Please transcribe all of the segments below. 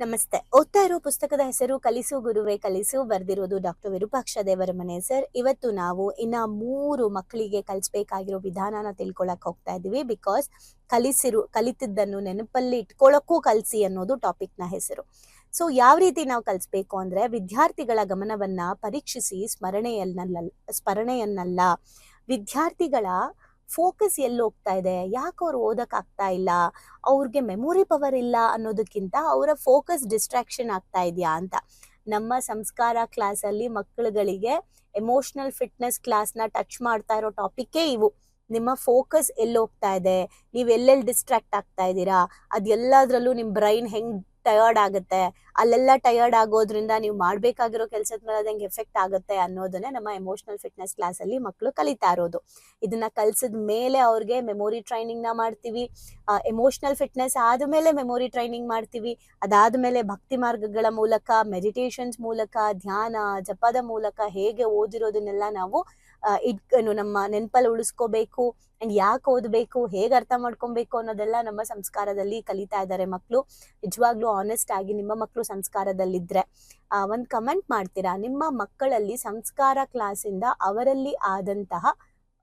ನಮಸ್ತೆ. ಓದ್ತಾ ಇರೋ ಪುಸ್ತಕದ ಹೆಸರು ಕಲಿಸು ಗುರುವೆ ಕಲಿಸು. ಬರ್ದಿರೋದು ಡಾಕ್ಟರ್ ವಿರೂಪಾಕ್ಷ ದೇವರಮನೆ ಸರ್. ಇವತ್ತು ನಾವು ಇನ್ನ 3 ಮಕ್ಕಳಿಗೆ ಕಲಿಸ್ಬೇಕಾಗಿರೋ ವಿಧಾನನ ತಿಳ್ಕೊಳಕ್ ಹೋಗ್ತಾ ಇದೀವಿ. ಬಿಕಾಸ್ ಕಲಿತಿದ್ದನ್ನು ನೆನಪಲ್ಲಿ ಇಟ್ಕೊಳ್ಳೋಕ್ಕೂ ಕಲಿಸಿ ಅನ್ನೋದು ಟಾಪಿಕ್ ನ ಹೆಸರು. ಸೊ ಯಾವ ರೀತಿ ನಾವು ಕಲಿಸ್ಬೇಕು ಅಂದ್ರೆ, ವಿದ್ಯಾರ್ಥಿಗಳ ಗಮನವನ್ನ ಪರೀಕ್ಷಿಸಿ ಸ್ಮರಣೆಯನ್ನಲ್ಲ, ವಿದ್ಯಾರ್ಥಿಗಳ ಫೋಕಸ್ ಎಲ್ಲಿ ಹೋಗ್ತಾ ಇದೆ, ಯಾಕೆ ಅವ್ರು ಓದಕ್ ಆಗ್ತಾ ಇಲ್ಲ, ಅವ್ರಿಗೆ ಮೆಮೊರಿ ಪವರ್ ಇಲ್ಲ ಅನ್ನೋದಕ್ಕಿಂತ ಅವರ ಫೋಕಸ್ ಡಿಸ್ಟ್ರಾಕ್ಷನ್ ಆಗ್ತಾ ಇದೆಯಾ ಅಂತ. ನಮ್ಮ ಸಂಸ್ಕಾರ ಕ್ಲಾಸ್ ಅಲ್ಲಿ ಮಕ್ಕಳುಗಳಿಗೆ ಎಮೋಷನಲ್ ಫಿಟ್ನೆಸ್ ಕ್ಲಾಸ್ ನ ಟಚ್ ಮಾಡ್ತಾ ಇರೋ ಟಾಪಿಕ್ಕೇ ಇವು. ನಿಮ್ಮ ಫೋಕಸ್ ಎಲ್ಲಿ ಹೋಗ್ತಾ ಇದೆ, ನೀವ್ ಎಲ್ಲೆಲ್ಲಿ ಡಿಸ್ಟ್ರಾಕ್ಟ್ ಆಗ್ತಾ ಇದ್ದೀರಾ, ಅದೆಲ್ಲದ್ರಲ್ಲೂ ನಿಮ್ ಬ್ರೈನ್ ಹೆಂಗ್ ಟಯರ್ಡ್ ಆಗುತ್ತೆ, ಅಲ್ಲೆಲ್ಲ ಟಯರ್ಡ್ ಆಗೋದ್ರಿಂದ ನೀವು ಮಾಡ್ಬೇಕಾಗಿರೋ ಕೆಲ್ಸದ ಮೇಲೆ ಅದಂಗೆ ಎಫೆಕ್ಟ್ ಆಗುತ್ತೆ ಅನ್ನೋದನ್ನೇ ನಮ್ಮ ಎಮೋಷನಲ್ ಫಿಟ್ನೆಸ್ ಕ್ಲಾಸ್ ಅಲ್ಲಿ ಮಕ್ಕಳು ಕಲಿತಾ ಇರೋದು. ಇದನ್ನ ಕಲ್ಸಿದ ಮೇಲೆ ಅವ್ರಿಗೆ ಮೆಮೊರಿ ಟ್ರೈನಿಂಗ್ ನ ಮಾಡ್ತೀವಿ. ಎಮೋಷನಲ್ ಫಿಟ್ನೆಸ್ ಆದ್ಮೇಲೆ ಮೆಮೊರಿ ಟ್ರೈನಿಂಗ್ ಮಾಡ್ತೀವಿ. ಅದಾದ್ಮೇಲೆ ಭಕ್ತಿ ಮಾರ್ಗಗಳ ಮೂಲಕ, ಮೆಡಿಟೇಷನ್ಸ್ ಮೂಲಕ, ಧ್ಯಾನ ಜಪದ ಮೂಲಕ ಹೇಗೆ ಓದಿರೋದನ್ನೆಲ್ಲ ನಾವು ನಮ್ಮ ನೆನಪಲ್ಲಿ ಉಳಿಸ್ಕೋಬೇಕು. ಅಂಡ್ ಯಾಕೆ ಓದ್ಬೇಕು, ಹೇಗೆ ಅರ್ಥ ಮಾಡ್ಕೊಬೇಕು ಅನ್ನೋದೆಲ್ಲ ನಮ್ಮ ಸಂಸ್ಕಾರದಲ್ಲಿ ಕಲಿತಾ ಇದ್ದಾರೆ ಮಕ್ಕಳು. ನಿಜವಾಗ್ಲೂ ಆನೆಸ್ಟ್ ಆಗಿ ನಿಮ್ಮ ಮಕ್ಕಳು ಸಂಸ್ಕಾರದಲ್ಲಿದ್ರೆ ಒಂದ್ ಕಮೆಂಟ್ ಮಾಡ್ತೀರಾ, ನಿಮ್ಮ ಮಕ್ಕಳಲ್ಲಿ ಸಂಸ್ಕಾರ ಕ್ಲಾಸಿಂದ ಅವರಲ್ಲಿ ಆದಂತಹ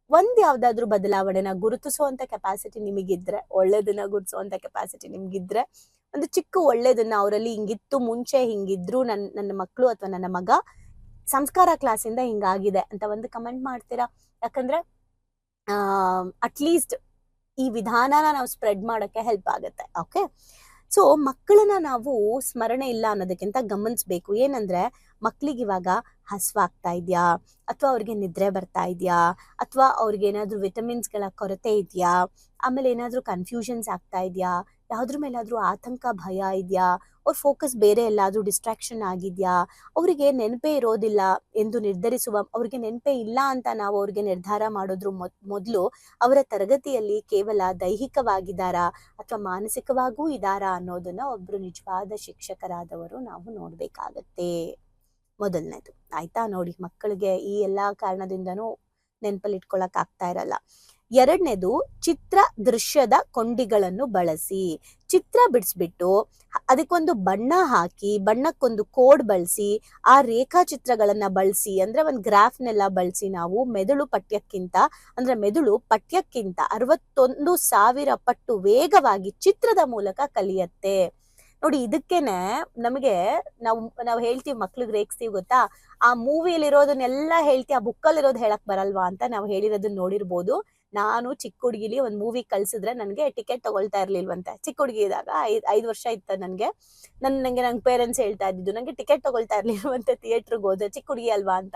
ಒಂದ್ ಯಾವ್ದಾದ್ರು ಬದಲಾವಣೆನ ಗುರುತಿಸುವಂತ ಕೆಪಾಸಿಟಿ ನಿಮಗಿದ್ರೆ, ಒಳ್ಳೇದನ್ನ ಗುರುತಿಸುವಂತ ಕೆಪಾಸಿಟಿ ನಿಮ್ಗಿದ್ರೆ, ಒಂದು ಚಿಕ್ಕ ಒಳ್ಳೇದನ್ನ ಅವರಲ್ಲಿ ಹಿಂಗಿತ್ತು ಮುಂಚೆ, ಹಿಂಗಿದ್ರು ನನ್ನ ಮಕ್ಕಳು ಅಥವಾ ನನ್ನ ಮಗ ಸಂಸ್ಕಾರ ಕ್ಲಾಸಿಂದ ಹಿಂಗಾಗಿದೆ ಅಂತ ಒಂದು ಕಮೆಂಟ್ ಮಾಡ್ತೀರಾ. ಯಾಕಂದ್ರೆ ಅಟ್ಲೀಸ್ಟ್ ಈ ವಿಧಾನನ ನಾವು ಸ್ಪ್ರೆಡ್ ಮಾಡಕ್ಕೆ ಹೆಲ್ಪ್ ಆಗುತ್ತೆ. ಓಕೆ, ಸೊ ಮಕ್ಕಳನ್ನ ನಾವು ಸ್ಮರಣೆ ಇಲ್ಲ ಅನ್ನೋದಕ್ಕಿಂತ ಗಮನಿಸ್ಬೇಕು. ಏನಂದ್ರೆ, ಮಕ್ಳಿಗೆ ಇವಾಗ ಹಸ್ವಾಗ್ತಾ ಇದ್ಯಾ, ಅಥವಾ ಅವ್ರಿಗೆ ನಿದ್ರೆ ಬರ್ತಾ ಇದ್ಯಾ, ಅಥವಾ ಅವ್ರಿಗೆ ಏನಾದ್ರು ವಿಟಮಿನ್ಸ್ಗಳ ಕೊರತೆ ಇದೆಯಾ, ಆಮೇಲೆ ಏನಾದ್ರು ಕನ್ಫ್ಯೂಷನ್ಸ್ ಆಗ್ತಾ ಇದೆಯಾ, ಯಾವ್ದ್ರ ಮೇಲಾದ್ರೂ ಆತಂಕ ಭಯ ಇದೆಯಾ, ಅವ್ರ ಫೋಕಸ್ ಬೇರೆ ಎಲ್ಲಾದ್ರೂ ಡಿಸ್ಟ್ರಾಕ್ಷನ್ ಆಗಿದ್ಯಾ, ಅವರಿಗೆ ನೆನಪೇ ಇರೋದಿಲ್ಲ ಎಂದು ಅವ್ರಿಗೆ ನೆನಪೇ ಇಲ್ಲ ಅಂತ ನಾವು ಅವ್ರಿಗೆ ನಿರ್ಧಾರ ಮಾಡೋದ್ರ ಮೊದಲು ಅವರ ತರಗತಿಯಲ್ಲಿ ಕೇವಲ ದೈಹಿಕವಾಗಿದ್ದಾರಾ ಅಥವಾ ಮಾನಸಿಕವಾಗೂ ಇದ್ದಾರಾ ಅನ್ನೋದನ್ನ ಒಬ್ರು ನಿಜವಾದ ಶಿಕ್ಷಕರಾದವರು ನಾವು ನೋಡ್ಬೇಕಾಗತ್ತೆ. ಮೊದಲನೇದು ಆಯ್ತಾ. ನೋಡಿ, ಮಕ್ಕಳಿಗೆ ಈ ಎಲ್ಲಾ ಕಾರಣದಿಂದನೂ ನೆನಪಲ್ಲಿ ಇಟ್ಕೊಳಕ್ ಆಗ್ತಾ ಇರಲ್ಲ. ಎರಡನೇದು, ಚಿತ್ರ ದೃಶ್ಯದ ಕೊಂಡಿಗಳನ್ನು ಬಳಸಿ. ಚಿತ್ರ ಬಿಡಿಸ್ಬಿಟ್ಟು ಅದಕ್ಕೊಂದು ಬಣ್ಣ ಹಾಕಿ, ಬಣ್ಣಕ್ಕೊಂದು ಕೋಡ್ ಬಳಸಿ, ಆ ರೇಖಾಚಿತ್ರಗಳನ್ನ ಬಳಸಿ, ಅಂದ್ರೆ ಒಂದ್ ಗ್ರಾಫ್ನೆಲ್ಲ ಬಳಸಿ ನಾವು ಮೆದುಳು ಪಠ್ಯಕ್ಕಿಂತ 61,000 ಪಟ್ಟು ವೇಗವಾಗಿ ಚಿತ್ರದ ಮೂಲಕ ಕಲಿಯತ್ತೆ. ನೋಡಿ, ಇದಕ್ಕೇನೆ ನಮಗೆ ನಾವು ಹೇಳ್ತೀವಿ, ಮಕ್ಳಿಗೆ ರೇಗಿಸ್ತೀವಿ ಗೊತ್ತಾ, ಆ ಮೂವಿಯಲ್ಲಿ ಇರೋದನ್ನೆಲ್ಲ ಹೇಳ್ತೀವಿ, ಆ ಬುಕ್ಕಲ್ಲಿ ಇರೋದು ಹೇಳಕ್ ಬರಲ್ವಾ ಅಂತ ನಾವು ಹೇಳಿರೋದನ್ನ ನೋಡಿರ್ಬೋದು. ನಾನು ಚಿಕ್ಕ ಹುಡುಗಿಲಿ ಒಂದ್ ಮೂವಿ ಕಳ್ಸಿದ್ರೆ ನನ್ಗೆ ಟಿಕೆಟ್ ತಗೊಳ್ತಾ ಇರ್ಲಿಲ್ವಂತೆ. ಚಿಕ್ಕ ಹುಡುಗಿ ಇದ್ದಾಗ 5 ವರ್ಷ ಇತ್ತು ನಂಗೆ ಪೇರೆಂಟ್ಸ್ ಹೇಳ್ತಾ ಇದ್ದಿದ್ದು, ನಂಗೆ ಟಿಕೆಟ್ ತಗೊಳ್ತಾ ಇರ್ಲಿಲ್ವಂತೆ ಥಿಯೇಟರ್ಗೆ ಹೋದ್ರೆ, ಚಿಕ್ಕ ಹುಡುಗಿ ಅಲ್ವಾ ಅಂತ.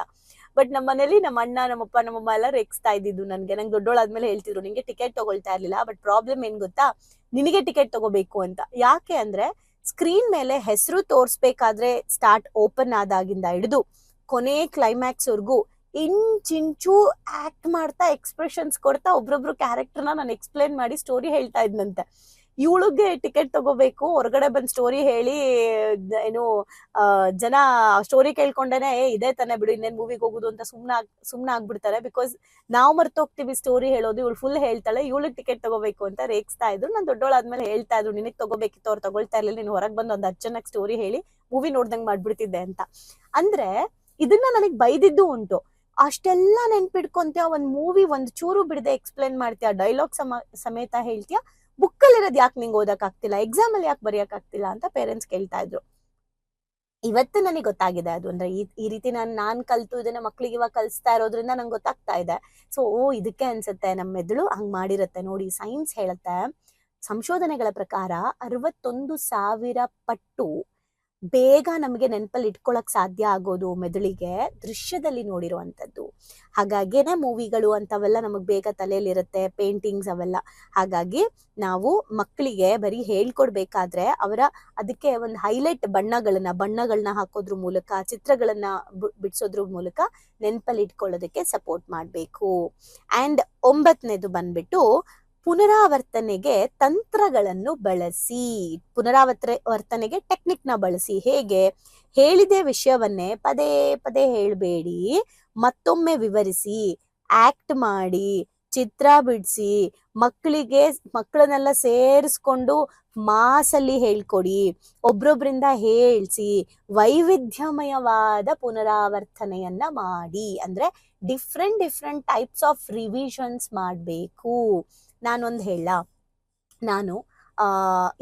ಬಟ್ ನಮ್ಮ ಮನೇಲಿ ನಮ್ಮ ಅಣ್ಣ, ನಮ್ಮಪ್ಪ, ನಮ್ಮಮ್ಮ ಎಲ್ಲ ರೇಗಿಸ್ತಾ ಇದ್ದಿದ್ದು ನಂಗೆ ದೊಡ್ಡೋಳಾದ್ಮೇಲೆ ಹೇಳ್ತಿದ್ರು, ನಿಂಗೆ ಟಿಕೆಟ್ ತಗೊಳ್ತಾ ಇರ್ಲಿಲ್ಲ. ಬಟ್ ಪ್ರಾಬ್ಲಮ್ ಏನ್ ಗೊತ್ತಾ, ನಿನಗೆ ಟಿಕೆಟ್ ತಗೋಬೇಕು ಅಂತ. ಯಾಕೆ ಅಂದ್ರೆ, ಸ್ಕ್ರೀನ್ ಮೇಲೆ ಹೆಸರು ತೋರ್ಸ್ಬೇಕಾದ್ರೆ ಸ್ಟಾರ್ಟ್ ಓಪನ್ ಆದಾಗಿಂದ ಹಿಡಿದು ಕೊನೆ ಕ್ಲೈಮ್ಯಾಕ್ಸ್ ವರ್ಗೂ ಇಂಚಿಂಚು ಆಕ್ಟ್ ಮಾಡ್ತಾ, ಎಕ್ಸ್ಪ್ರೆಷನ್ಸ್ ಕೊಡ್ತಾ ಒಬ್ರೊಬ್ರು ಕ್ಯಾರೆಕ್ಟರ್ನ ನಾನು ಎಕ್ಸ್ಪ್ಲೇನ್ ಮಾಡಿ ಸ್ಟೋರಿ ಹೇಳ್ತಾ ಇದ್ನಂತೆ. ಇವಳಿಗೆ ಟಿಕೆಟ್ ತಗೋಬೇಕು, ಹೊರಗಡೆ ಬಂದ್ ಸ್ಟೋರಿ ಹೇಳಿ ಜನ ಸ್ಟೋರಿ ಕೇಳ್ಕೊಂಡೇನೆ ಇದೇ ತಾನೆ ಬಿಡು, ಇನ್ನೇನ್ ಮೂವಿಗೆ ಹೋಗುದು ಅಂತ ಸುಮ್ನೆ ಆಗ್ಬಿಡ್ತಾರೆ. ಬಿಕಾಸ್ ನಾವು ಮರ್ತೋಗ್ತೀವಿ ಸ್ಟೋರಿ ಹೇಳೋದು, ಇವಳು ಫುಲ್ ಹೇಳ್ತಾಳೆ, ಇವಳಿಗೆ ಟಿಕೆಟ್ ತಗೋಬೇಕು ಅಂತ ರೇಗಿಸ್ತಾ ಇದ್ರು. ನಾನು ದೊಡ್ಡೋಳಾದ್ಮೇಲೆ ಹೇಳ್ತಾ ಇದ್ರು, ನಿನಗ್ ತಗೋಬೇಕಿತ್ತು, ಅವ್ರು ತಗೊಳ್ತಾ ಇರ್ಲಿಲ್ಲ, ನೀನ್ ಹೊರಗೆ ಬಂದು ಒಂದ್ 10 ಜನಕ್ಕೆ ಸ್ಟೋರಿ ಹೇಳಿ ಮೂವಿ ನೋಡ್ದಂಗ್ ಮಾಡ್ಬಿಡ್ತಿದ್ದೆ ಅಂತ. ಅಂದ್ರೆ ಇದನ್ನ ನನಗ್ ಬೈದಿದ್ದು ಉಂಟು. ಅಷ್ಟೆಲ್ಲ ನೆನ್ಪಿಡ್ಕೊಂತೀಯ, ಒಂದ್ ಮೂವಿ ಒಂದ್ ಚೂರು ಬಿಡದೆ ಎಕ್ಸ್ಪ್ಲೇನ್ ಮಾಡ್ತೀಯ, ಡೈಲಾಗ್ ಸಮೇತ ಹೇಳ್ತೀಯ, ಬುಕ್ಕಲ್ಲಿ ಇರೋದು ಯಾಕೆ ನಿಂಗೆ ಓದಕ್ ಆಗ್ತಿಲ್ಲ, ಎಕ್ಸಾಮ್ ಅಲ್ಲಿ ಯಾಕೆ ಬರೆಯಕ್ ಆಗ್ತಿಲ್ಲ ಅಂತ ಪೇರೆಂಟ್ಸ್ ಕೇಳ್ತಾ ಇದ್ರು. ಇವತ್ತು ನನಗೆ ಗೊತ್ತಾಗಿದೆ ಅದು. ಅಂದ್ರೆ ಈ ರೀತಿ ನಾನ್ ಕಲ್ತು ಇದನ್ನ ಮಕ್ಳಿಗೆ ಇವಾಗ ಕಲಿಸ್ತಾ ಇರೋದ್ರಿಂದ ನಂಗೆ ಗೊತ್ತಾಗ್ತಾ ಇದೆ. ಸೊ ಇದಕ್ಕೆ ಅನ್ಸುತ್ತೆ ನಮ್ಮ ಮೆದುಳು ಹಂಗ್ ಮಾಡಿರತ್ತೆ. ನೋಡಿ, ಸೈನ್ಸ್ ಹೇಳುತ್ತೆ, ಸಂಶೋಧನೆಗಳ ಪ್ರಕಾರ 61,000 ಪಟ್ಟು ಬೇಗ ನಮಗೆ ನೆನಪಲ್ಲಿ ಇಟ್ಕೊಳಕ್ ಸಾಧ್ಯ ಆಗೋದು ಮೆದುಳಿಗೆ ದೃಶ್ಯದಲ್ಲಿ ನೋಡಿರುವಂತದ್ದು. ಹಾಗಾಗೇನೆ ಮೂವಿಗಳು ಅಂತವೆಲ್ಲ ನಮಗ್ ಬೇಗ ತಲೆಯಲ್ಲಿರುತ್ತೆ, ಪೇಂಟಿಂಗ್ಸ್ ಅವೆಲ್ಲ. ಹಾಗಾಗಿ ನಾವು ಮಕ್ಕಳಿಗೆ ಬರೀ ಹೇಳ್ಕೊಡ್ಬೇಕಾದ್ರೆ ಅದಕ್ಕೆ ಒಂದು ಹೈಲೈಟ್ ಬಣ್ಣಗಳನ್ನ ಹಾಕೋದ್ರ ಮೂಲಕ, ಚಿತ್ರಗಳನ್ನ ಬಿಡಿಸೋದ್ರ ಮೂಲಕ ನೆನಪಲ್ಲಿ ಇಟ್ಕೊಳ್ಳೋದಕ್ಕೆ ಸಪೋರ್ಟ್ ಮಾಡ್ಬೇಕು. ಅಂಡ್ 9ನೇದು ಬಂದ್ಬಿಟ್ಟು, ಪುನರಾವರ್ತನೆಗೆ ತಂತ್ರಗಳನ್ನು ಬಳಸಿ. ಪುನರಾವರ್ತನೆಗೆ ಟೆಕ್ನಿಕ್ ನ ಬಳಸಿ. ಹೇಗೆ? ಹೇಳಿದ ವಿಷಯವನ್ನೇ ಪದೇ ಪದೇ ಹೇಳ್ಬೇಡಿ, ಮತ್ತೊಮ್ಮೆ ವಿವರಿಸಿ, ಆಕ್ಟ್ ಮಾಡಿ, ಚಿತ್ರ ಬಿಡಿಸಿ, ಮಕ್ಕಳನ್ನೆಲ್ಲ ಸೇರಿಸ್ಕೊಂಡು ಮಾಸಲ್ಲಿ ಹೇಳ್ಕೊಡಿ, ಒಬ್ರೊಬ್ರಿಂದ ಹೇಳ್ಸಿ, ವೈವಿಧ್ಯಮಯವಾದ ಪುನರಾವರ್ತನೆಯನ್ನ ಮಾಡಿ. ಅಂದ್ರೆ ಡಿಫ್ರೆಂಟ್ ಟೈಪ್ಸ್ ಆಫ್ ರಿವಿಷನ್ಸ್ ಮಾಡಬೇಕು. ನಾನೊಂದು ಹೇಳ, ನಾನು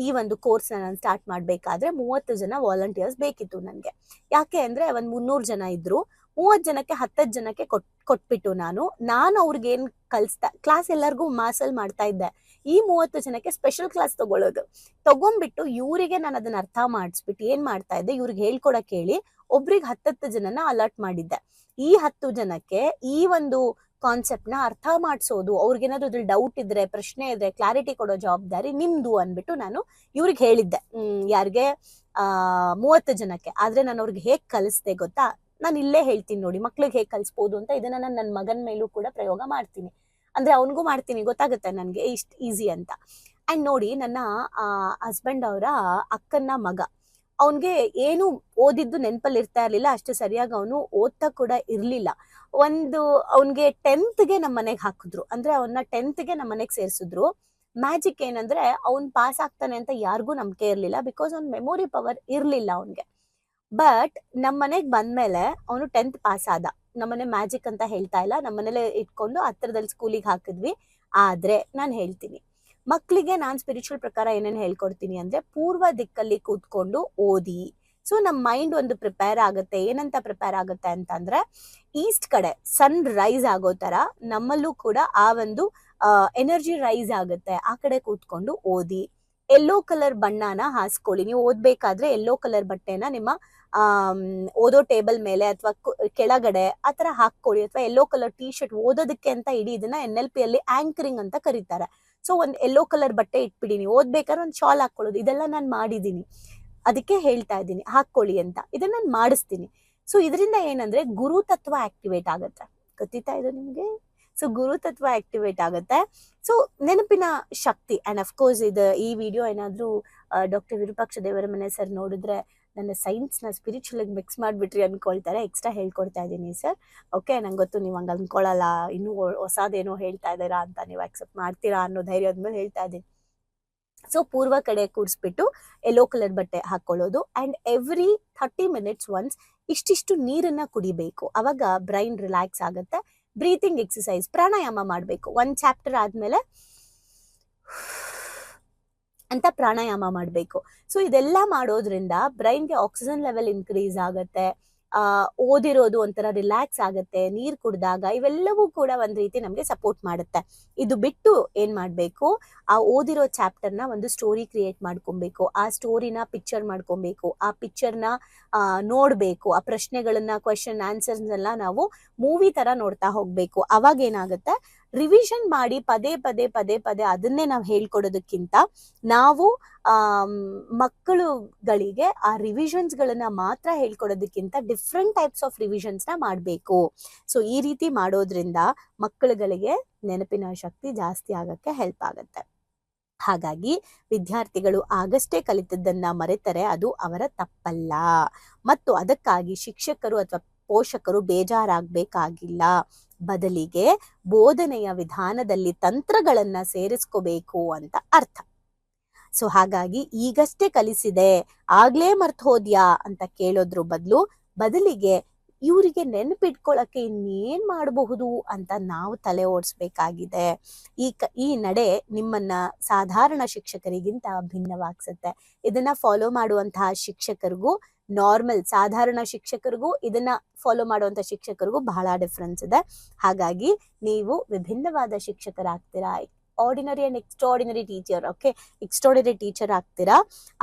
ಈ ಒಂದು ಕೋರ್ಸ್ ನಾನು ಸ್ಟಾರ್ಟ್ ಮಾಡ್ಬೇಕಾದ್ರೆ 30 ಜನ ವಾಲಂಟಿಯರ್ಸ್ ಬೇಕಿತ್ತು ನನಗೆ. ಯಾಕೆ ಅಂದ್ರೆ ಒಂದ್ 300 ಜನ ಇದ್ರು. 30 ಜನಕ್ಕೆ 10 ಜನಕ್ಕೆ ಕೊಟ್ಬಿಟ್ಟು ನಾನು ಅವ್ರಿಗೆ ಏನ್ ಕ್ಲಾಸ್ ಎಲ್ಲರಿಗೂ ಮಾಸಲ್ ಮಾಡ್ತಾ ಇದ್ದೆ. ಈ 30 ಜನಕ್ಕೆ ಸ್ಪೆಷಲ್ ಕ್ಲಾಸ್ ತಗೊಂಡ್ಬಿಟ್ಟು ಇವರಿಗೆ ನಾನು ಅದನ್ನ ಅರ್ಥ ಮಾಡಿಸ್ಬಿಟ್ಟು ಏನ್ ಮಾಡ್ತಾ ಇದ್ದೆ, ಇವ್ರಿಗೆ ಹೇಳ್ಕೊಡಕ್ ಹೇಳಿ ಒಬ್ರಿಗೆ 10 ಜನನ ಅಲರ್ಟ್ ಮಾಡಿದ್ದೆ. ಈ 10 ಜನಕ್ಕೆ ಈ ಒಂದು ಕಾನ್ಸೆಪ್ಟ್ ನ ಅರ್ಥ ಮಾಡಿಸೋದು, ಅವ್ರಿಗೇನಾದ್ರು ಇದ್ರಲ್ಲಿ ಡೌಟ್ ಇದ್ರೆ, ಪ್ರಶ್ನೆ ಇದ್ರೆ ಕ್ಲಾರಿಟಿ ಕೊಡೋ ಜವಾಬ್ದಾರಿ ನಿಮ್ದು ಅನ್ಬಿಟ್ಟು ನಾನು ಇವ್ರಿಗೆ ಹೇಳಿದ್ದೆ. ಯಾರಿಗೆ 30 ಜನಕ್ಕೆ. ಆದ್ರೆ ನಾನು ಅವ್ರಿಗೆ ಹೇಗ್ ಕಲಿಸ್ದೆ ಗೊತ್ತಾ? ನಾನು ಇಲ್ಲೇ ಹೇಳ್ತೀನಿ ನೋಡಿ, ಮಕ್ಳಿಗೆ ಹೇಗ್ ಕಲಿಸ್ಬೋದು ಅಂತ. ಇದನ್ನ ನಾನು ನನ್ನ ಮಗನ ಮೇಲೂ ಕೂಡ ಪ್ರಯೋಗ ಮಾಡ್ತೀನಿ. ಅಂದ್ರೆ ಅವನಿಗೂ ಮಾಡ್ತೀನಿ, ಗೊತ್ತಾಗುತ್ತೆ ನನ್ಗೆ ಇಷ್ಟ ಈಸಿ ಅಂತ. ಅಂಡ್ ನೋಡಿ, ನನ್ನ ಹಸ್ಬೆಂಡ್ ಅವರ ಅಕ್ಕನ ಮಗ, ಅವನ್ಗೆ ಏನು ಓದಿದ್ದು ನೆನಪಲ್ಲಿ ಇರ್ತಾ ಇರ್ಲಿಲ್ಲ, ಅಷ್ಟು ಸರಿಯಾಗಿ ಅವನು ಓದ್ತಾ ಕೂಡ ಇರ್ಲಿಲ್ಲ. ಅವನ್ಗೆ 10th ನಮ್ಮ ಮನೆಗೆ ಹಾಕಿದ್ರು. ಅಂದ್ರೆ ಅವನ್ನ 10th ನಮ್ಮ ಮನೆಗೆ ಸೇರ್ಸಿದ್ರು. ಮ್ಯಾಜಿಕ್ ಏನಂದ್ರೆ ಅವ್ನ್ ಪಾಸ್ ಆಗ್ತಾನೆ ಅಂತ ಯಾರಿಗೂ ನಂಬಿಕೆ ಇರ್ಲಿಲ್ಲ, ಬಿಕಾಸ್ ಅವ್ನ್ ಮೆಮೊರಿ ಪವರ್ ಇರ್ಲಿಲ್ಲ ಅವನ್ಗೆ. ಬಟ್ ನಮ್ಮ ಮನೆಗ್ ಬಂದ್ಮೇಲೆ ಅವನು 10th ಪಾಸ್ ಆದ. ನಮ್ಮನೆ ಮ್ಯಾಜಿಕ್ ಅಂತ ಹೇಳ್ತಾ ಇಲ್ಲ, ನಮ್ಮನೇಲೆ ಇಟ್ಕೊಂಡು ಹತ್ರದಲ್ಲಿ ಸ್ಕೂಲಿಗೆ ಹಾಕಿದ್ವಿ. ಆದ್ರೆ ನಾನು ಹೇಳ್ತೀನಿ, ಮಕ್ಕಳಿಗೆ ನಾನ್ ಸ್ಪಿರಿಚುವಲ್ ಪ್ರಕಾರ ಏನೇನ್ ಹೇಳ್ಕೊಡ್ತೀನಿ ಅಂದ್ರೆ, ಪೂರ್ವ ದಿಕ್ಕಲ್ಲಿ ಕೂತ್ಕೊಂಡು ಓದಿ. ಸೊ ನಮ್ ಮೈಂಡ್ ಒಂದು ಪ್ರಿಪೇರ್ ಆಗುತ್ತೆ. ಏನಂತ ಪ್ರಿಪೇರ್ ಆಗುತ್ತೆ ಅಂತಂದ್ರೆ, ಈಸ್ಟ್ ಕಡೆ ಸನ್ ರೈಸ್ ಆಗೋ ತರ ನಮ್ಮಲ್ಲೂ ಕೂಡ ಆ ಒಂದು ಎನರ್ಜಿ ರೈಸ್ ಆಗುತ್ತೆ. ಆ ಕಡೆ ಕೂತ್ಕೊಂಡು ಓದಿ. ಯೆಲ್ಲೋ ಕಲರ್ ಬಣ್ಣನ ಹಾಸ್ಕೊಳ್ಳಿ. ನೀವು ಓದ್ಬೇಕಾದ್ರೆ ಯೆಲ್ಲೋ ಕಲರ್ ಬಟ್ಟೆನ ನಿಮ್ಮ ಓದೋ ಟೇಬಲ್ ಮೇಲೆ ಅಥವಾ ಕೆಳಗಡೆ ಆತರ ಹಾಕೊಳ್ಳಿ. ಅಥವಾ ಯೆಲ್ಲೋ ಕಲರ್ ಟೀ ಶರ್ಟ್, ಓದೋದಕ್ಕೆ ಅಂತ ಇಡೀ ಇದನ್ನ NLP ಅಲ್ಲಿ ಆಂಕರಿಂಗ್ ಅಂತ ಕರೀತಾರೆ. ಸೊ ಒಂದ್ ಯೆಲ್ಲೋ ಕಲರ್ ಬಟ್ಟೆ ಇಟ್ಬಿಡಿ. ನೀವು ಓದ್ಬೇಕಾದ್ರೆ ಒಂದ್ ಶಾಲ್ ಹಾಕೊಳ್ಳೋದು, ಇದೆಲ್ಲ ನಾನು ಮಾಡಿದೀನಿ, ಅದಕ್ಕೆ ಹೇಳ್ತಾ ಇದ್ದೀನಿ ಹಾಕೊಳ್ಳಿ ಅಂತ. ಇದನ್ನ ನಾನು ಮಾಡಿಸ್ತೀನಿ. ಸೊ ಇದರಿಂದ ಏನಂದ್ರೆ ಗುರುತತ್ವ ಆಕ್ಟಿವೇಟ್ ಆಗುತ್ತೆ. ಗೊತ್ತಿತ್ತಾ ಇದು ನಿಮ್ಗೆ? ಸೊ ಗುರುತತ್ವ ಆಕ್ಟಿವೇಟ್ ಆಗುತ್ತೆ. ಸೊ ನೆನಪಿನ ಶಕ್ತಿ. ಅಂಡ್ ಅಫ್ಕೋರ್ಸ್ ಈ ವಿಡಿಯೋ ಏನಾದ್ರೂ ಡಾಕ್ಟರ್ ವಿರೂಪಾಕ್ಷ ದೇವರಮನೆ ಸರ್ ನೋಡಿದ್ರೆ ನನ್ನ ಸೈನ್ಸ್ ನ ಸ್ಪಿರಿಚುವಲ್ ಆಗಿ ಮಿಕ್ಸ್ ಮಾಡ್ಬಿಟ್ರಿ ಅನ್ಕೊಳ್ತಾರೆ. ಎಕ್ಸ್ಟ್ರಾ ಹೇಳ್ಕೊಡ್ತಾ ಇದ್ದೀನಿ ಸರ್. ಓಕೆ, ನಂಗೆ ಗೊತ್ತು ನೀವು ಹಂಗ ಅನ್ಕೊಳಲ್ಲ, ಇನ್ನೂ ಹೊಸದೇನೋ ಹೇಳ್ತಾ ಇದ್ದೀರಾ ಅಂತ, ನೀವು ಅಕ್ಸೆಪ್ಟ್ ಮಾಡ್ತೀರಾ ಅನ್ನೋ ಧೈರ್ಯದ ಮೇಲೆ ಹೇಳ್ತಾ ಇದ್ದೀನಿ. ಸೊ ಪೂರ್ವ ಕಡೆ ಕೂರಿಸ್ಬಿಟ್ಟು ಯೆಲ್ಲೋ ಕಲರ್ ಬಟ್ಟೆ ಹಾಕೊಳ್ಳೋದು. ಅಂಡ್ ಎವ್ರಿ 30 minutes ಒನ್ಸ್ ಇಷ್ಟಿಷ್ಟು ನೀರನ್ನ ಕುಡಿಬೇಕು. ಅವಾಗ ಬ್ರೈನ್ ರಿಲ್ಯಾಕ್ಸ್ ಆಗುತ್ತೆ. ಬ್ರೀತಿಂಗ್ ಎಕ್ಸಸೈಸ್, ಪ್ರಾಣಾಯಾಮ ಮಾಡಬೇಕು. 1 ಚಾಪ್ಟರ್ ಆದ್ಮೇಲೆ ಅಂತ ಪ್ರಾಣಾಯಾಮ ಮಾಡಬೇಕು. ಸೊ ಇದೆಲ್ಲ ಮಾಡೋದ್ರಿಂದ ಬ್ರೈನ್ಗೆ ಆಕ್ಸಿಜನ್ ಲೆವೆಲ್ ಇನ್ಕ್ರೀಸ್ ಆಗುತ್ತೆ. ಓದಿರೋದು ಒಂಥರ ರಿಲ್ಯಾಕ್ಸ್ ಆಗುತ್ತೆ ನೀರ್ ಕುಡ್ದಾಗ. ಇವೆಲ್ಲವೂ ಕೂಡ ಒಂದ್ ರೀತಿ ನಮ್ಗೆ ಸಪೋರ್ಟ್ ಮಾಡುತ್ತೆ. ಇದು ಬಿಟ್ಟು ಏನ್ ಮಾಡ್ಬೇಕು, ಆ ಓದಿರೋ ಚಾಪ್ಟರ್ನ ಒಂದು ಸ್ಟೋರಿ ಕ್ರಿಯೇಟ್ ಮಾಡ್ಕೊಬೇಕು. ಆ ಸ್ಟೋರಿನ ಪಿಕ್ಚರ್ ಮಾಡ್ಕೊಬೇಕು. ಆ ಪಿಕ್ಚರ್ನ ನೋಡ್ಬೇಕು. ಆ ಪ್ರಶ್ನೆಗಳನ್ನ, ಕ್ವೆಶನ್ ಆನ್ಸರ್ಸ್ ಎಲ್ಲ ನಾವು ಮೂವಿ ತರ ನೋಡ್ತಾ ಹೋಗ್ಬೇಕು. ಅವಾಗ ಏನಾಗುತ್ತೆ, ರಿವಿಷನ್ ಮಾಡಿ ಪದೇ ಪದೇ ಅದನ್ನೇ ನಾವು ಹೇಳ್ಕೊಡೋದಕ್ಕಿಂತ ನಾವು ಮಕ್ಕಳುಗಳಿಗೆ ಆ ರಿವಿಷನ್ಸ್ ಗಳನ್ನ ಮಾತ್ರ ಹೇಳ್ಕೊಡೋದಕ್ಕಿಂತ ಡಿಫ್ರೆಂಟ್ ಟೈಪ್ಸ್ ಆಫ್ ರಿವಿಷನ್ಸ್ ನ ಮಾಡ್ಬೇಕು. ಸೊ ಈ ರೀತಿ ಮಾಡೋದ್ರಿಂದ ಮಕ್ಕಳುಗಳಿಗೆ ನೆನಪಿನ ಶಕ್ತಿ ಜಾಸ್ತಿ ಆಗಕ್ಕೆ ಹೆಲ್ಪ್ ಆಗುತ್ತೆ. ಹಾಗಾಗಿ ವಿದ್ಯಾರ್ಥಿಗಳು ಆಗಷ್ಟೇ ಕಲಿತದ್ದನ್ನ ಮರೆತರೆ ಅದು ಅವರ ತಪ್ಪಲ್ಲ. ಮತ್ತು ಅದಕ್ಕಾಗಿ ಶಿಕ್ಷಕರು ಅಥವಾ ಪೋಷಕರು ಬೇಜಾರಾಗಬೇಕಾಗಿಲ್ಲ. ಬದಲಿಗೆ ಬೋಧನೆಯ ವಿಧಾನದಲ್ಲಿ ತಂತ್ರಗಳನ್ನ ಸೇರಿಸ್ಕೋಬೇಕು ಅಂತ ಅರ್ಥ. ಸೊ ಹಾಗಾಗಿ ಈಗಷ್ಟೇ ಕಲಿಸಿದೆ, ಆಗ್ಲೇ ಮರ್ತು ಹೋದ್ಯಾ ಅಂತ ಕೇಳೋದ್ರ ಬದಲಿಗೆ ಇವರಿಗೆ ನೆನಪಿಟ್ಕೊಳಕ್ಕೆ ಇನ್ನೇನ್ ಮಾಡಬಹುದು ಅಂತ ನಾವು ತಲೆ ಓಡಿಸ್ಬೇಕಾಗಿದೆ. ಈ ನಡೆ ನಿಮ್ಮನ್ನ ಸಾಧಾರಣ ಶಿಕ್ಷಕರಿಗಿಂತ ಭಿನ್ನವಾಗಿಸುತ್ತೆ. ಇದನ್ನ ಫಾಲೋ ಮಾಡುವಂತಹ ಶಿಕ್ಷಕರಿಗೂ, ನಾರ್ಮಲ್ ಸಾಧಾರಣ ಶಿಕ್ಷಕರಿಗೂ, ಇದನ್ನ ಫಾಲೋ ಮಾಡುವಂತ ಶಿಕ್ಷಕರಿಗೂ ಬಹಳ ಡಿಫ್ರೆನ್ಸ್ ಇದೆ. ಹಾಗಾಗಿ ನೀವು ವಿಭಿನ್ನವಾದ ಶಿಕ್ಷಕರಾಗ್ತೀರಾ. Ordinary and extraordinary teacher. Okay, extraordinary teacher ಆಗ್ತೀರಾ.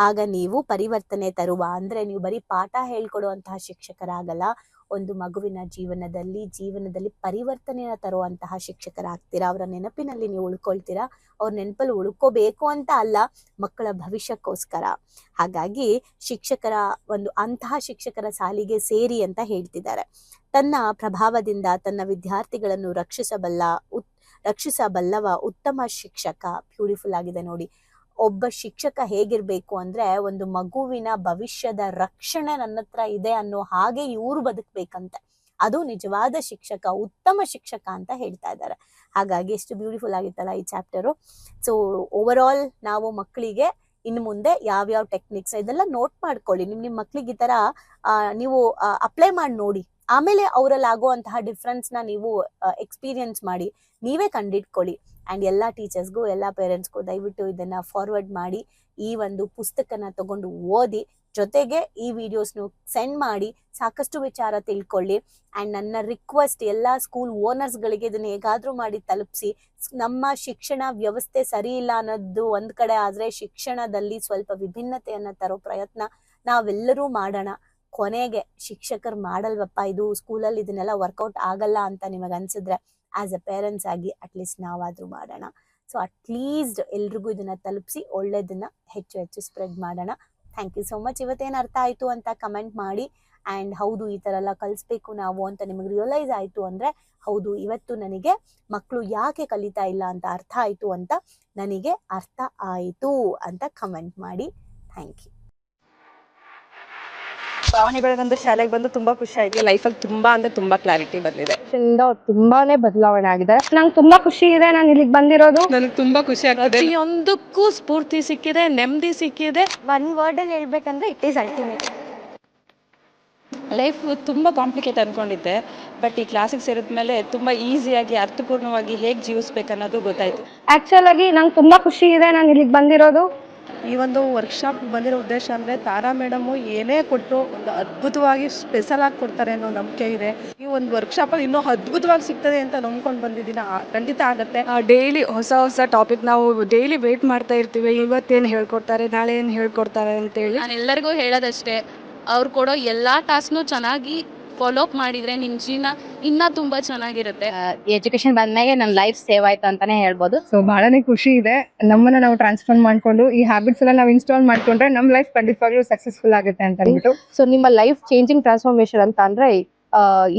ಆಗ ನೀವು ಪರಿವರ್ತನೆ ತರುವ, ಅಂದ್ರೆ ನೀವು ಬರೀ ಪಾಠ ಹೇಳ್ಕೊಡುವಂತಹ ಶಿಕ್ಷಕರಾಗಲ್ಲ, ಒಂದು ಮಗುವಿನ ಜೀವನದಲ್ಲಿ ಪರಿವರ್ತನೆಯ ತರುವಂತಹ ಶಿಕ್ಷಕರಾಗ್ತೀರಾ. ಅವರ ನೆನಪಿನಲ್ಲಿ ನೀವು ಉಳ್ಕೊಳ್ತೀರಾ. ಅವ್ರ ನೆನಪಲ್ಲಿ ಉಳ್ಕೋಬೇಕು ಅಂತ ಅಲ್ಲ, ಮಕ್ಕಳ ಭವಿಷ್ಯಕ್ಕೋಸ್ಕರ. ಹಾಗಾಗಿ ಅಂತಹ ಶಿಕ್ಷಕರ ಸಾಲಿಗೆ ಸೇರಿ ಅಂತ ಹೇಳ್ತಿದ್ದಾರೆ. ತನ್ನ ಪ್ರಭಾವದಿಂದ ತನ್ನ ವಿದ್ಯಾರ್ಥಿಗಳನ್ನು ರಕ್ಷಿಸಬಲ್ಲವ ಉತ್ತಮ ಶಿಕ್ಷಕ. ಬ್ಯೂಟಿಫುಲ್ ಆಗಿದೆ ನೋಡಿ. ಒಬ್ಬ ಶಿಕ್ಷಕ ಹೇಗಿರ್ಬೇಕು ಅಂದ್ರೆ, ಒಂದು ಮಗುವಿನ ಭವಿಷ್ಯದ ರಕ್ಷಣೆ ನನ್ನ ಹತ್ರ ಇದೆ ಅನ್ನೋ ಹಾಗೆ ಇವ್ರು ಬದುಕ್ಬೇಕಂತೆ. ಅದು ನಿಜವಾದ ಶಿಕ್ಷಕ, ಉತ್ತಮ ಶಿಕ್ಷಕ ಅಂತ ಹೇಳ್ತಾ ಇದ್ದಾರೆ. ಹಾಗಾಗಿ ಎಷ್ಟು ಬ್ಯೂಟಿಫುಲ್ ಆಗಿತ್ತಲ್ಲ ಈ ಚಾಪ್ಟರು. ಸೊ ಓವರ್ ಆಲ್ ನಾವು ಮಕ್ಕಳಿಗೆ ಇನ್ನು ಮುಂದೆ ಯಾವ್ಯಾವ ಟೆಕ್ನಿಕ್ಸ್ ಇದೆಲ್ಲ ನೋಟ್ ಮಾಡ್ಕೊಳ್ಳಿ. ನಿಮ್ಮ ಮಕ್ಳಿಗೆ ಈ ತರ ನೀವು ಅಪ್ಲೈ ಮಾಡಿ ನೋಡಿ. ಆಮೇಲೆ ಅವರಲ್ಲಿ ಆಗುವಂತಹ ಡಿಫ್ರೆನ್ಸ್ ನ ನೀವು ಎಕ್ಸ್ಪೀರಿಯನ್ಸ್ ಮಾಡಿ ನೀವೇ ಕಂಡಿಡ್ಕೊಳ್ಳಿ. ಅಂಡ್ ಎಲ್ಲ ಟೀಚರ್ಸ್ಗೂ ಎಲ್ಲ ಪೇರೆಂಟ್ಸ್ಗೂ ದಯವಿಟ್ಟು ಇದನ್ನ ಫಾರ್ವರ್ಡ್ ಮಾಡಿ, ಈ ಒಂದು ಪುಸ್ತಕನ ತಗೊಂಡು ಓದಿ, ಜೊತೆಗೆ ಈ ವಿಡಿಯೋಸ್ನು ಸೆಂಡ್ ಮಾಡಿ ಸಾಕಷ್ಟು ವಿಚಾರ ತಿಳ್ಕೊಳ್ಳಿ. ಅಂಡ್ ನನ್ನ ರಿಕ್ವೆಸ್ಟ್ ಎಲ್ಲ ಸ್ಕೂಲ್ ಓನರ್ಸ್ಗಳಿಗೆ ಇದನ್ನ ಹೇಗಾದ್ರೂ ಮಾಡಿ ತಲುಪಿಸಿ. ನಮ್ಮ ಶಿಕ್ಷಣ ವ್ಯವಸ್ಥೆ ಸರಿ ಇಲ್ಲ ಅನ್ನೋದು ಒಂದ್ ಕಡೆ ಆದ್ರೆ, ಶಿಕ್ಷಣದಲ್ಲಿ ಸ್ವಲ್ಪ ವಿಭಿನ್ನತೆಯನ್ನ ತರೋ ಪ್ರಯತ್ನ ನಾವೆಲ್ಲರೂ ಮಾಡೋಣ. ಕೊನೆಗೆ ಶಿಕ್ಷಕರು ಮಾಡಲ್ವಪ್ಪ, ಇದು ಸ್ಕೂಲಲ್ಲಿ ಇದನ್ನೆಲ್ಲ ವರ್ಕೌಟ್ ಆಗಲ್ಲ ಅಂತ ನಿಮಗೆ ಅನ್ಸಿದ್ರೆ ಆಸ್ ಅ ಪೇರೆಂಟ್ಸ್ ಆಗಿ ಅಟ್ಲೀಸ್ಟ್ ನಾವಾದ್ರೂ ಮಾಡೋಣ. ಸೊ ಅಟ್ಲೀಸ್ಟ್ ಎಲ್ರಿಗೂ ಇದನ್ನ ತಲುಪಿಸಿ ಒಳ್ಳೇದನ್ನ ಹೆಚ್ಚು ಹೆಚ್ಚು ಸ್ಪ್ರೆಡ್ ಮಾಡೋಣ. Thank you so much. ಇವತ್ತೇನು ಅರ್ಥ ಆಯ್ತು ಅಂತ ಕಮೆಂಟ್ ಮಾಡಿ. ಆ್ಯಂಡ್ ಹೌದು ಈ ಥರ ಎಲ್ಲ ಕಲಿಸ್ಬೇಕು ನಾವು ಅಂತ ನಿಮಗೆ ರಿಯಲೈಸ್ ಆಯಿತು ಅಂದರೆ, ಹೌದು ಇವತ್ತು ನನಗೆ ಮಕ್ಕಳು ಯಾಕೆ ಕಲಿತಾ ಇಲ್ಲ ಅಂತ ಅರ್ಥ ಆಯಿತು ಅಂತ ನನಗೆ ಅರ್ಥ ಆಯಿತು ಅಂತ ಕಮೆಂಟ್ ಮಾಡಿ. Thank you. ಭಾವನೆಗಳಿಗೊಂದು ಶಾಲೆಗೆ ಬಂದು ತುಂಬಾ ಖುಷಿ ಆಯ್ತು. ಲೈಫಲ್ಲಿ ತುಂಬಾ ಅಂದ್ರೆ ತುಂಬಾ ಕ್ಲಾರಿಟಿ ಬಂದಿದೆ. ತುಂಬಾನೇ ಬದಲಾವಣೆ ಆಗಿದೆ. ನಂಗೆ ತುಂಬಾ ಖುಷಿ ಇದೆ ನಾನು ಇಲ್ಲಿಗೆ ಬಂದಿರೋದು. ನನಗೆ ತುಂಬಾ ಖುಷಿ ಆಗ್ತದೆ. ಪ್ರತಿಯೊಂದಕ್ಕೂ ಸ್ಫೂರ್ತಿ ಸಿಕ್ಕಿದೆ, ನೆಮ್ಮದಿ ಸಿಕ್ಕಿದೆ. ಒನ್ ವರ್ಡ್ ಅಲ್ಲಿ ಹೇಳ್ಬೇಕಂದ್ರೆ ಇಟ್ ಈಸ್ ಅಲ್ಟಿಮೇಟ್. ಲೈಫ್ ತುಂಬಾ ಕಾಂಪ್ಲಿಕೇಟ್ ಅನ್ಕೊಂಡಿದ್ದೆ, ಬಟ್ ಈ ಕ್ಲಾಸಿಗೆ ಸೇರಿದ್ಮೇಲೆ ತುಂಬಾ ಈಸಿಯಾಗಿ ಅರ್ಥಪೂರ್ಣವಾಗಿ ಹೇಗೆ ಜೀವಿಸ್ಬೇಕು ಅನ್ನೋದು ಗೊತ್ತಾಯ್ತು. ಆಕ್ಚುಲ್ ಆಗಿ ನಂಗೆ ತುಂಬಾ ಖುಷಿ ಇದೆ ನಾನು ಇಲ್ಲಿಗೆ ಬಂದಿರೋದು. ಈ ಒಂದು ವರ್ಕ್ಶಾಪ್ ಬಂದಿರೋ ಉದ್ದೇಶ ಅಂದರೆ ತಾರಾ ಮೇಡಮು ಏನೇ ಕೊಟ್ಟರು ಒಂದು ಅದ್ಭುತವಾಗಿ ಸ್ಪೆಷಲ್ ಆಗಿ ಕೊಡ್ತಾರೆ ಅನ್ನೋ ನಂಬಿಕೆ ಇದೆ. ಈ ಒಂದು ವರ್ಕ್ಶಾಪಲ್ಲಿ ಇನ್ನೂ ಅದ್ಭುತವಾಗಿ ಸಿಗ್ತದೆ ಅಂತ ನಂಬ್ಕೊಂಡು ಬಂದಿದ್ದೀನಿ. ಖಂಡಿತ ಆಗುತ್ತೆ. ಡೈಲಿ ಹೊಸ ಹೊಸ ಟಾಪಿಕ್ ನಾವು ಡೈಲಿ ವೇಟ್ ಮಾಡ್ತಾ ಇರ್ತೀವಿ, ಇವತ್ತೇನು ಹೇಳ್ಕೊಡ್ತಾರೆ, ನಾಳೆ ಏನು ಹೇಳ್ಕೊಡ್ತಾರೆ ಅಂತೇಳಿ. ನಾನು ಎಲ್ಲರಿಗೂ ಹೇಳೋದಷ್ಟೇ, ಅವ್ರು ಕೊಡೋ ಎಲ್ಲ ಟಾಸ್ಕ್ನು ಚೆನ್ನಾಗಿ ಫಾಲೋ ಅಪ್ ಮಾಡಿದರೆ ನಿಮ್ಮ ಜೀವನ ಇನ್ನೂ ತುಂಬ ಚೆನ್ನಾಗಿರುತ್ತೆ. ಎಜುಕೇಶನ್ ಬಂದ್ಮೇಲೆ ನನ್ನ ಲೈಫ್ ಸೇವ್ ಆಯ್ತು ಅಂತಾನೆ ಹೇಳ್ಬೋದು. ಸೊ ಬಹಳನೇ ಖುಷಿ ಇದೆ. ನಮ್ಮನ್ನ ನಾವು ಟ್ರಾನ್ಸ್ಫಾರ್ಮ್ ಮಾಡ್ಕೊಂಡು ಈ ಹ್ಯಾಬಿಟ್ಸ್ ಎಲ್ಲ ನಾವು ಇನ್ಸ್ಟಾಲ್ ಮಾಡ್ಕೊಂಡ್ರೆ ನಮ್ಮ ಲೈಫ್ ಖಂಡಿತವಾಗ್ಲೂ ಸಕ್ಸಸ್ಫುಲ್ ಆಗುತ್ತೆ ಅಂತ ಹೇಳ್ಬಿಟ್ಟು. ಸೊ ನಿಮ್ಮ ಲೈಫ್ ಚೇಂಜಿಂಗ್ ಟ್ರಾನ್ಸ್ಫಾರ್ಮೇಶನ್ ಅಂತ ಅಂದ್ರೆ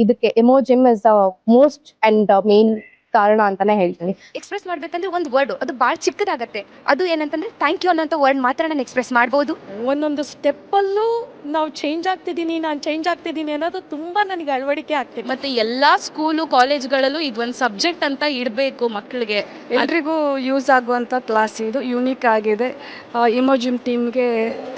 ಇದಕ್ಕೆ ಎಮೋಜಿಮ್ is the most and main ಕಾರಣ ಅಂತಾನೆ ಹೇಳ್ತೀನಿ. ಎಕ್ಸ್ಪ್ರೆಸ್ ಮಾಡ್ಬೇಕಂದ್ರೆ ಒಂದು ವರ್ಡ್ ಅದು ಭಾಳ ಚಿಕ್ಕದಾಗತ್ತೆ. ಅದು ಏನಂತಂದ್ರೆ ಥ್ಯಾಂಕ್ ಯು ಅನ್ನೋಂಥ ವರ್ಡ್ ಮಾತ್ರ ನಾನು ಎಕ್ಸ್ಪ್ರೆಸ್ ಮಾಡ್ಬೋದು. ಒಂದೊಂದು ಸ್ಟೆಪ್ಪಲ್ಲೂ ನಾವು ಚೇಂಜ್ ಆಗ್ತಿದ್ದೀನಿ, ನಾನು ಚೇಂಜ್ ಆಗ್ತಿದ್ದೀನಿ ಅನ್ನೋದು ತುಂಬ ನನಗೆ ಅಳವಡಿಕೆ ಆಗ್ತಿದೆ. ಮತ್ತು ಎಲ್ಲ ಸ್ಕೂಲು ಕಾಲೇಜ್ಗಳಲ್ಲೂ ಇದೊಂದು ಸಬ್ಜೆಕ್ಟ್ ಅಂತ ಇಡಬೇಕು ಮಕ್ಕಳಿಗೆ. ಎಲ್ರಿಗೂ ಯೂಸ್ ಆಗುವಂಥ ಕ್ಲಾಸ್ ಇದು, ಯೂನಿಕ್ ಆಗಿದೆ. ಇಮೋಜಿಮ್ ಟೀಮ್ಗೆ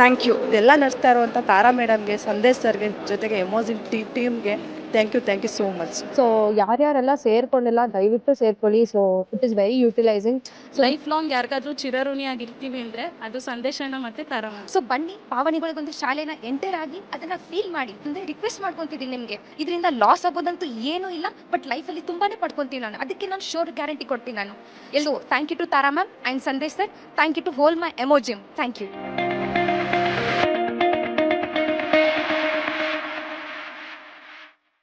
ಥ್ಯಾಂಕ್ ಯು. ಎಲ್ಲ ನಡೆಸ್ತಾ ಇರುವಂಥ ತಾರಾ ಮೇಡಮ್ಗೆ, ಸಂದೇಶ್ ಸರ್ಗೆ, ಜೊತೆಗೆ ಎಮೋಜಿಮ್ ಟೀಮ್ಗೆ thank you so much. So ಯಾರ್ಯಾರೆಲ್ಲ ಸೇರ್ಕೊಂಡಿಲ್ಲ ದಯವಿಟ್ಟು ಸೇರ್ಕೊಳ್ಳಿ. So it is very utilizing. Life long ಯಾರಿಗಾದ್ರೂ ಚಿರಋಣಿಯಾಗಿರ್ತೀವಿ ಅಂದರೆ ಅದು ಸಂದೇಶನ ಮತ್ತು ತಾರಾ ಮ್ಯಾಮ್. ಸೊ ಬನ್ನಿ ಭಾವನೆಗಳಿಗೊಂದು ಶಾಲೆನ ಎಂಟರ್ ಆಗಿ ಅದನ್ನ ಫೀಲ್ ಮಾಡಿ. ಅಂದ್ರೆ ರಿಕ್ವೆಸ್ಟ್ ಮಾಡ್ಕೊಂತಿದ್ದೀನಿ ನಿಮಗೆ, ಇದರಿಂದ ಲಾಸ್ ಆಗೋದಂತೂ ಏನೂ ಇಲ್ಲ, ಬಟ್ ಲೈಫಲ್ಲಿ ತುಂಬಾನೇ ಪಡ್ಕೊಂತೀನಿ ನಾನು. ಅದಕ್ಕೆ ನಾನು ಶೋರ್ ಗ್ಯಾರಂಟಿ ಕೊಡ್ತೀನಿ ನಾನು. ಎಲ್ಲೋ thank you to Tara ma'am and Sandesh sir. Thank you to whole my ಎಮೋಜಿಮ್. Thank you.